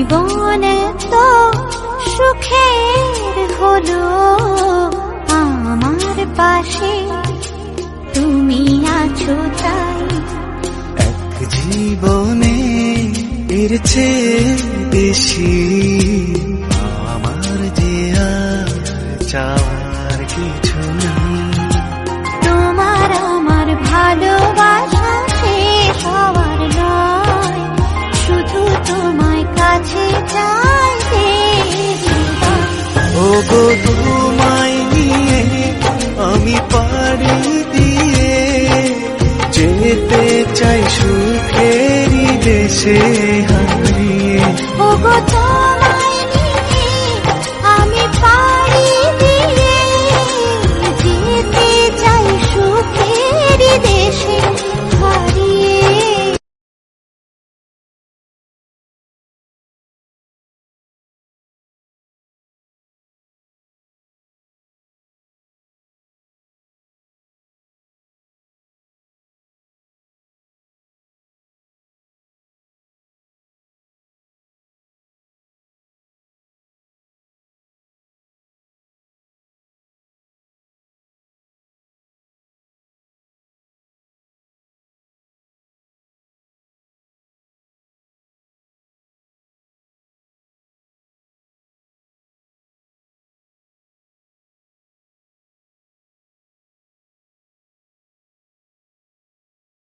জীবন তো সুখের হলো আমার পাশে তুমি আছো তাই। এক জীবনে এর চেয়ে বেশি আমার যে আর চাওয়ার কিছু নেই। তোমার আমার ভালোবাসা শেষ হওয়ার নয়, শুধু তোমায় কাছে চাইতে। ওগো তোমায় নিয়ে আমি পাড়ি দিয়ে যেতে চাই সুখেরই দেশে